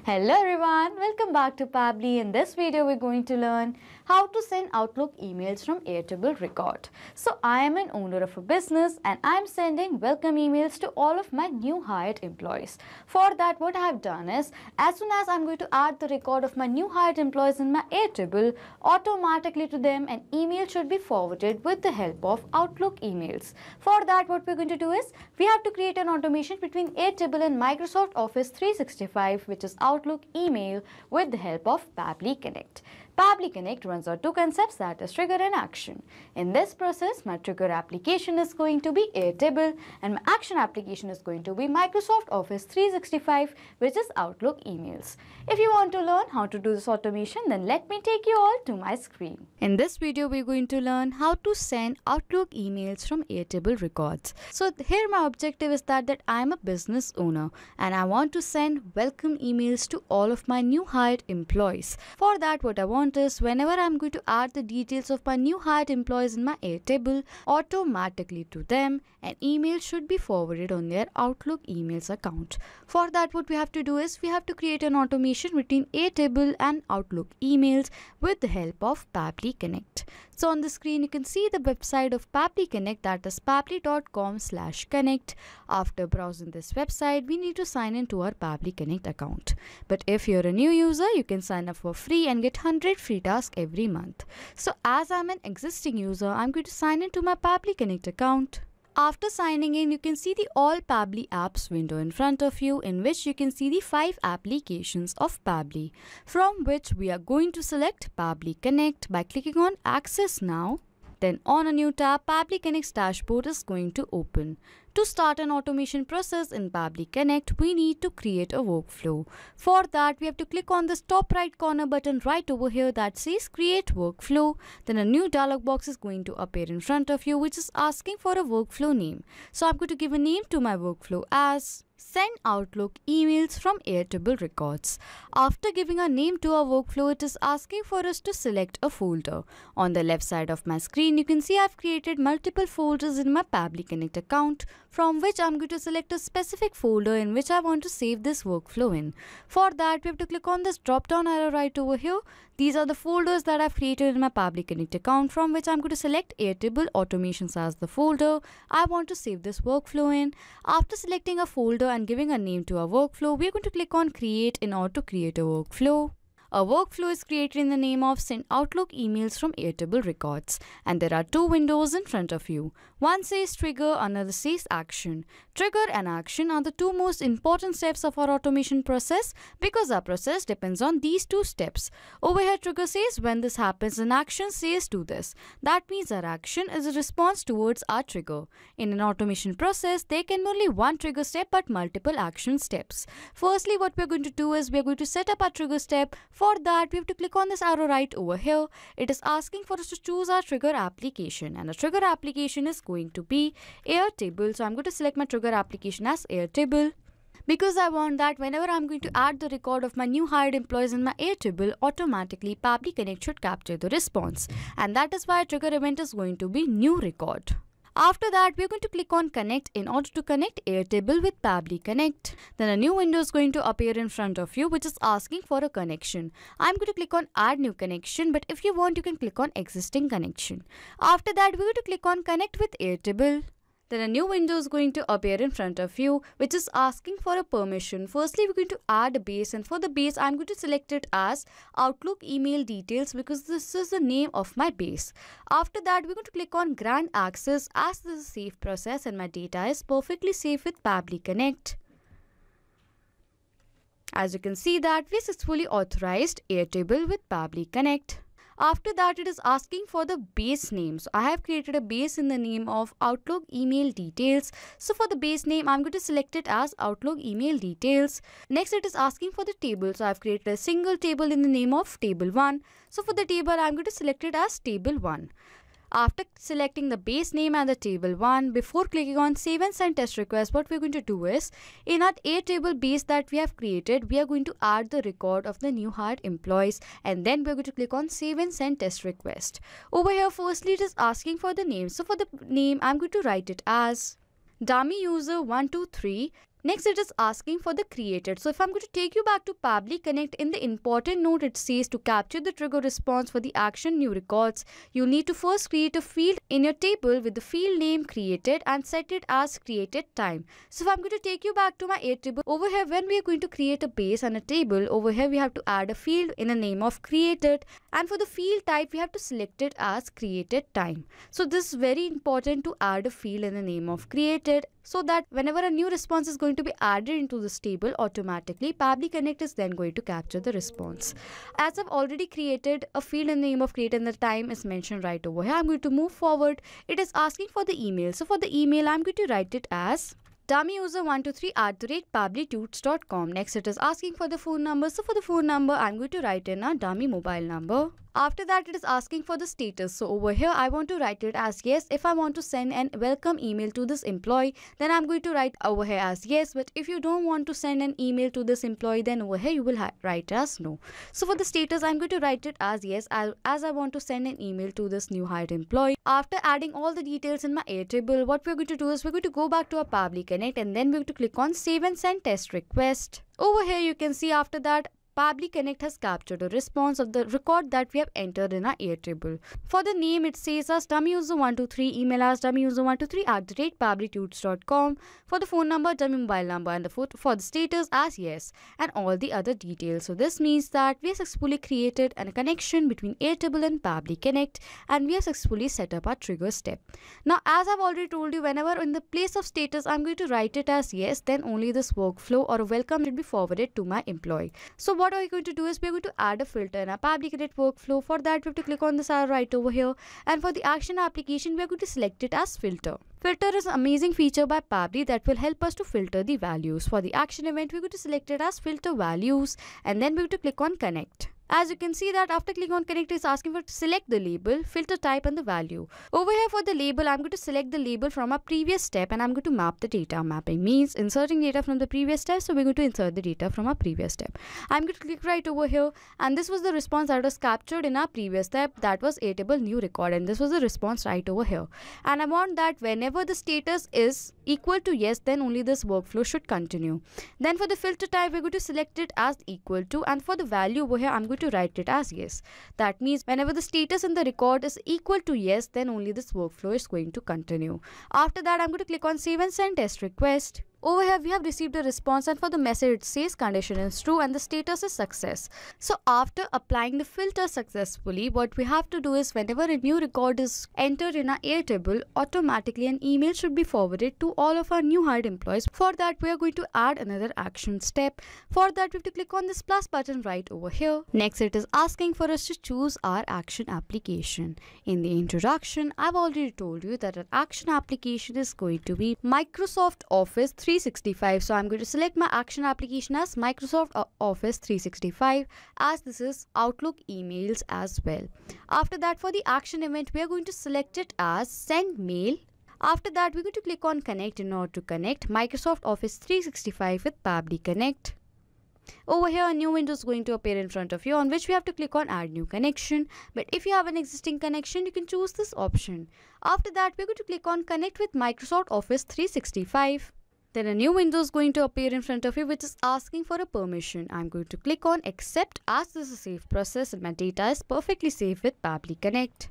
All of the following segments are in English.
Hello everyone, welcome back to Pabbly. In this video we're going to learn how to send Outlook emails from Airtable record. So I am an owner of a business and I'm sending welcome emails to all of my new hired employees. For that what I have done is, as soon as I'm going to add the record of my new hired employees in my Airtable, automatically to them an email should be forwarded with the help of Outlook emails. For that what we're going to do is, we have to create an automation between Airtable and Microsoft Office 365, which is Outlook email, with the help of Pabbly Connect. Pabbly Connect runs on two concepts, that is trigger and action. In this process, my trigger application is going to be Airtable and my action application is going to be Microsoft Office 365, which is Outlook emails. If you want to learn how to do this automation, then let me take you all to my screen. In this video, we're going to learn how to send Outlook emails from Airtable records. So here my objective is that I'm a business owner and I want to send welcome emails to all of my new hired employees. For that, what I want is, whenever I'm going to add the details of my new hired employees in my Airtable, automatically to them an email should be forwarded on their Outlook emails account. For that what we have to do is, we have to create an automation between Airtable and Outlook emails with the help of Pabbly Connect. So on the screen you can see the website of Pabbly Connect, that is pabbly.com/connect. After browsing this website, we need to sign in to our Pabbly Connect account. But if you're a new user, you can sign up for free and get 100 free tasks every month. So as I'm an existing user, I'm going to sign in to my Pabbly Connect account. After signing in, you can see the All Pabbly Apps window in front of you, in which you can see the 5 applications of Pabbly, from which we are going to select Pabbly Connect by clicking on Access Now. Then on a new tab, Pabbly Connect's dashboard is going to open. To start an automation process in Pabbly Connect, we need to create a workflow. For that, we have to click on this top right corner button right over here that says Create Workflow. Then a new dialog box is going to appear in front of you, which is asking for a workflow name. So I'm going to give a name to my workflow as Send Outlook Emails from Airtable Records. After giving a name to our workflow, it is asking for us to select a folder. On the left side of my screen, you can see I've created multiple folders in my Pabbly Connect account, from which I'm going to select a specific folder in which I want to save this workflow in. For that, we have to click on this drop down arrow right over here. These are the folders that I've created in my Pabbly Connect account, from which I'm going to select Airtable Automations as the folder I want to save this workflow in. After selecting a folder and giving a name to our workflow, we're going to click on Create in order to create a workflow. A workflow is created in the name of Send Outlook Emails from Airtable Records, and there are two windows in front of you. One says Trigger, another says Action. Trigger and Action are the two most important steps of our automation process, because our process depends on these two steps. Over here, Trigger says when this happens and Action says do this. That means our action is a response towards our trigger. In an automation process, there can be only one trigger step but multiple action steps. Firstly, what we're going to do is, we're going to set up our trigger step. For that, we have to click on this arrow right over here. It is asking for us to choose our trigger application, and the trigger application is going to be Airtable. So I'm going to select my trigger application as Airtable, because I want that whenever I'm going to add the record of my new hired employees in my Airtable, automatically Pabbly Connect should capture the response, and that is why trigger event is going to be New Record. After that, we're going to click on Connect in order to connect Airtable with Pabbly Connect. Then a new window is going to appear in front of you, which is asking for a connection. I'm going to click on Add New Connection, but if you want, you can click on Existing Connection. After that, we're going to click on Connect with Airtable. Then a new window is going to appear in front of you, which is asking for a permission. Firstly, we're going to add a base, and for the base, I'm going to select it as Outlook Email Details, because this is the name of my base. After that, we're going to click on Grant Access, as this is a safe process and my data is perfectly safe with Pabbly Connect. As you can see that we successfully authorized Airtable with Pabbly Connect. After that, it is asking for the base name. So I have created a base in the name of Outlook Email Details. So for the base name, I'm going to select it as Outlook Email Details. Next, it is asking for the table. So I've created a single table in the name of Table 1. So for the table, I'm going to select it as Table 1. After selecting the base name and the table 1, before clicking on Save and Send Test Request, what we're going to do is, in our Airtable base that we have created, we are going to add the record of the new hired employees, and then we're going to click on Save and Send Test Request. Over here, firstly, it is asking for the name. So for the name, I'm going to write it as dummy user 123 Next, it is asking for the created. So if I'm going to take you back to Pabbly Connect, in the important note, it says to capture the trigger response for the action new records, you need to first create a field in your table with the field name created and set it as created time. So if I'm going to take you back to my Airtable, over here when we are going to create a base and a table, over here we have to add a field in a name of created, and for the field type we have to select it as created time. So this is very important to add a field in the name of created, so that whenever a new response is going to be added into this table, automatically Pabbly Connect is then going to capture the response. As I've already created a field in the name of created and the time is mentioned right over here, I'm going to move forward. It is asking for the email. So for the email, I'm going to write it as dummyuser123@pabblytuts.com. Next, it is asking for the phone number. So for the phone number, I'm going to write in a dummy mobile number. After that, it is asking for the status. So over here, I want to write it as yes. If I want to send an welcome email to this employee, then I'm going to write over here as yes. But if you don't want to send an email to this employee, then over here you will write as no. So for the status, I'm going to write it as yes, as I want to send an email to this new hired employee. After adding all the details in my Airtable, what we're going to do is we're going to go back to our Pabbly Connect, and then we're going to click on Save and Send Test Request. Over here, you can see after that, Pabbly Connect has captured a response of the record that we have entered in our Airtable. For the name, it says as dummyuser123, email as dummyuser123@pabblytuts.com. For the phone number, dummy mobile number, and for the status as yes, and all the other details. So this means that we have successfully created a connection between Airtable and Pabbly Connect, and we have successfully set up our trigger step. Now, as I've already told you, whenever in the place of status, I'm going to write it as yes, then only this workflow or a welcome should be forwarded to my employee. So what are we going to do is we're going to add a filter in our Pabbly Connect workflow. For that, we have to click on this arrow right over here, and for the action application, we're going to select it as filter. Filter is an amazing feature by Pabbly that will help us to filter the values. For the action event, we're going to select it as filter values, and then we're going to click on connect. As you can see that after clicking on connect, it's asking for to select the label, filter type, and the value. Over here for the label, I'm going to select the label from a previous step, and I'm going to map the data. Mapping means inserting data from the previous step, so we're going to insert the data from our previous step. I'm going to click right over here, and this was the response that was captured in our previous step. That was Airtable new record, and this was the response right over here. And I want that whenever the status is equal to yes, then only this workflow should continue. Then for the filter type, we're going to select it as equal to, and for the value over here, I'm going to write it as yes. That means whenever the status in the record is equal to yes, then only this workflow is going to continue. After that, I'm going to click on Save and Send Test Request. Over here, we have received a response, and for the message, it says condition is true and the status is success. So after applying the filter successfully, what we have to do is whenever a new record is entered in our Airtable, automatically an email should be forwarded to all of our new hired employees. For that, we are going to add another action step. For that, we have to click on this plus button right over here. Next, it is asking for us to choose our action application. In the introduction, I've already told you that our action application is going to be Microsoft Office 365. So I'm going to select my action application as Microsoft Office 365, as this is Outlook emails as well. After that, for the action event, we are going to select it as send mail. After that, we're going to click on connect in order to connect Microsoft Office 365 with Pabbly Connect. Over here, a new window is going to appear in front of you, on which we have to click on add new connection. But if you have an existing connection, you can choose this option. After that, we're going to click on connect with Microsoft Office 365. Then a new window is going to appear in front of you, which is asking for a permission. I'm going to click on accept, as this is a safe process and my data is perfectly safe with Pabbly Connect.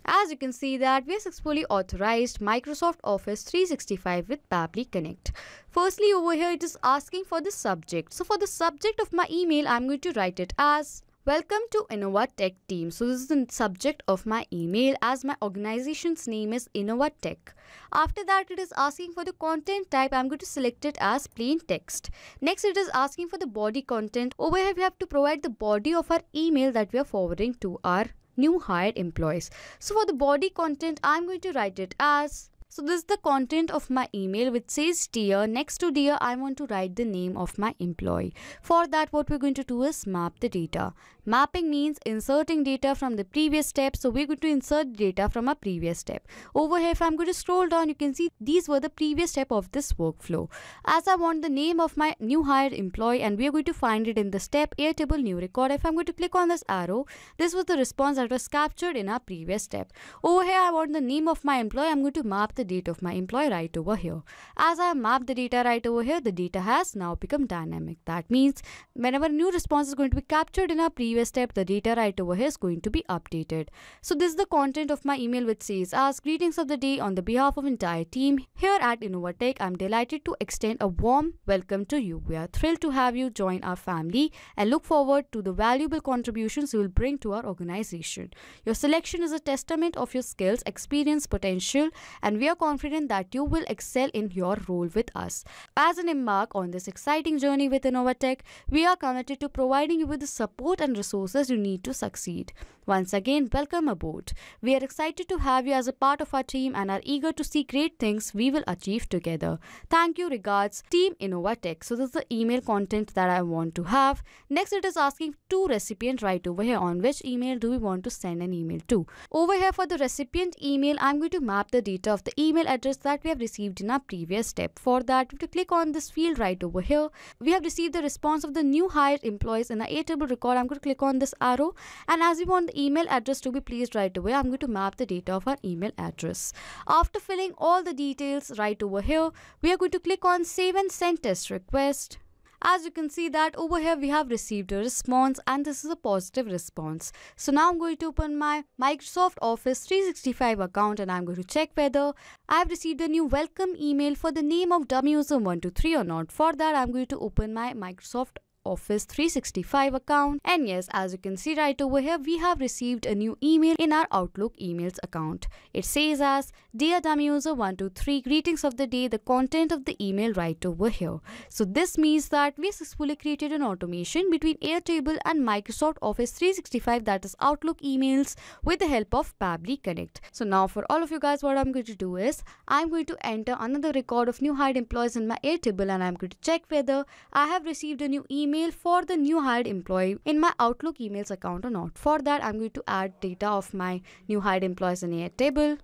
As you can see that we have successfully authorized Microsoft Office 365 with Pabbly Connect. Firstly, over here it is asking for the subject. So for the subject of my email, I'm going to write it as welcome to Innova Tech team. So this is the subject of my email, as my organization's name is Innova Tech. After that, it is asking for the content type. I'm going to select it as plain text. Next, it is asking for the body content. Over here, we have to provide the body of our email that we are forwarding to our new hired employees. So for the body content, I'm going to write it as, so this is the content of my email, which says dear. Next to dear, I want to write the name of my employee. For that, what we're going to do is map the data. Mapping means inserting data from the previous step. So we're going to insert data from a previous step. Over here, if I'm going to scroll down, you can see these were the previous step of this workflow. As I want the name of my new hired employee, and we are going to find it in the step Airtable new record. If I'm going to click on this arrow, this was the response that was captured in our previous step. Over here, I want the name of my employee. I'm going to map the the date of my employee right over here. As I have mapped the data right over here, the data has now become dynamic. That means whenever a new response is going to be captured in our previous step, the data right over here is going to be updated. So this is the content of my email, which says as greetings of the day on the behalf of entire team here at Innovatech. I'm delighted to extend a warm welcome to you. We are thrilled to have you join our family and look forward to the valuable contributions you will bring to our organization. Your selection is a testament of your skills, experience, potential, and we are confident that you will excel in your role with us. As an embark on this exciting journey with Innovatech, we are committed to providing you with the support and resources you need to succeed. Once again, welcome aboard. We are excited to have you as a part of our team and are eager to see great things we will achieve together. Thank you, regards, Team Innovatech. So this is the email content that I want to have. Next, it is asking to recipient right over here on which email do we want to send an email to. Over here for the recipient email, I'm going to map the data of the email address that we have received in our previous step. For that, we have to click on this field right over here. We have received the response of the new hired employees in the Airtable record. I'm going to click on this arrow, and as we want the email address to be placed right away, I'm going to map the data of our email address. After filling all the details right over here, we are going to click on save and send test request. As you can see that over here we have received a response, and this is a positive response. So now I'm going to open my Microsoft Office 365 account and I'm going to check whether I have received a new welcome email for the name of dummy user 123 or not. For that, I'm going to open my Microsoft Office 365 account, and yes, as you can see right over here, we have received a new email in our Outlook emails account. It says as dear dummy user 123, greetings of the day, the content of the email right over here. So this means that we successfully created an automation between Airtable and Microsoft Office 365, that is Outlook emails, with the help of Pabbly Connect. So now for all of you guys, what I'm going to do is I'm going to enter another record of new hired employees in my Airtable, and I'm going to check whether I have received a new email for the new hired employee in my Outlook emails account or not. For that, I'm going to add data of my new hired employees in Airtable.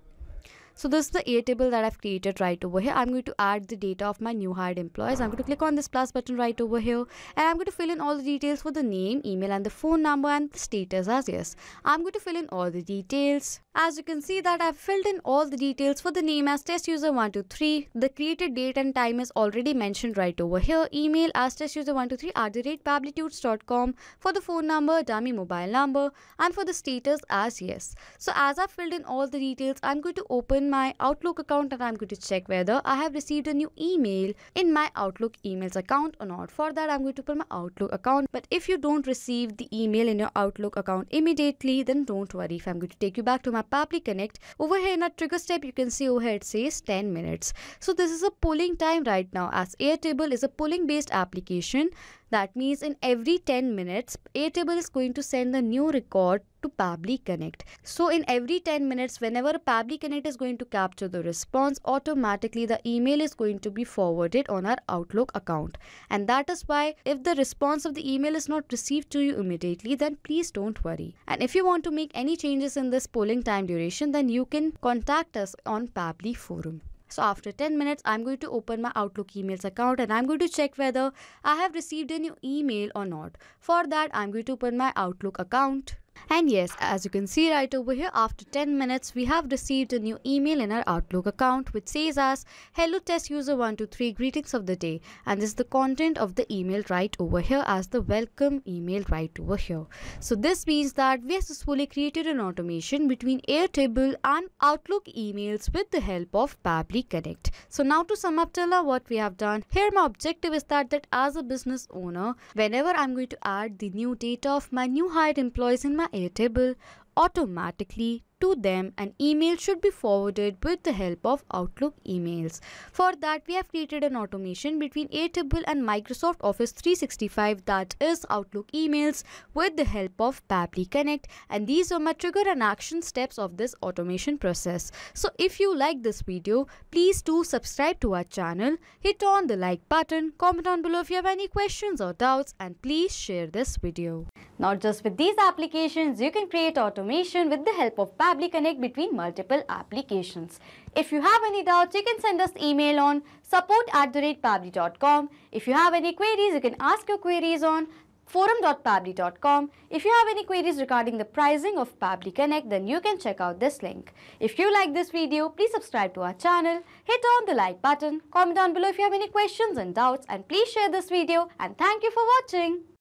So this is the Airtable that I've created right over here. I'm going to add the data of my new hired employees. I'm going to click on this plus button right over here, and I'm going to fill in all the details for the name, email, and the phone number, and the status as yes. I'm going to fill in all the details. As you can see that I've filled in all the details for the name as test user 123. The created date and time is already mentioned right over here. Email as testuser123@pabblitudes.com. For the phone number, dummy mobile number, and for the status as yes. So as I've filled in all the details, I'm going to open my Outlook account and I'm going to check whether I have received a new email in my Outlook emails account or not. For that, I'm going to open my Outlook account. But if you don't receive the email in your Outlook account immediately, then don't worry. If I'm going to take you back to my Pabbly Connect, over here in our trigger step, you can see over here it says 10 minutes. So this is a polling time right now, as Airtable is a polling based application. That means in every 10 minutes, Airtable is going to send the new record to Pabbly Connect. So in every 10 minutes, whenever Pabbly Connect is going to capture the response, automatically the email is going to be forwarded on our Outlook account. And that is why if the response of the email is not received to you immediately, then please don't worry. And if you want to make any changes in this polling time duration, then you can contact us on Pabbly forum. So after 10 minutes, I'm going to open my Outlook emails account and I'm going to check whether I have received a new email or not. For that, I'm going to open my Outlook account. And yes, as you can see right over here, after 10 minutes, we have received a new email in our Outlook account which says as hello test user 123, greetings of the day. And this is the content of the email right over here as the welcome email right over here. So this means that we have successfully created an automation between Airtable and Outlook emails with the help of Pabbly Connect. So now to sum up till now what we have done, here my objective is that as a business owner, whenever I'm going to add the new data of my new hired employees in my Airtable, automatically to them an email should be forwarded with the help of Outlook emails. For that, we have created an automation between Airtable and Microsoft Office 365, that is Outlook emails, with the help of Pabbly Connect, and these are my trigger and action steps of this automation process. So if you like this video, please do subscribe to our channel, hit on the like button, comment down below if you have any questions or doubts, and please share this video. Not just with these applications, you can create automation with the help of Pabbly Connect between multiple applications. If you have any doubts, you can send us email on support@pabbly.com. If you have any queries, you can ask your queries on forum.pabbly.com. If you have any queries regarding the pricing of Pabbly Connect, then you can check out this link. If you like this video, please subscribe to our channel, hit on the like button, comment down below if you have any questions and doubts, and please share this video, and thank you for watching.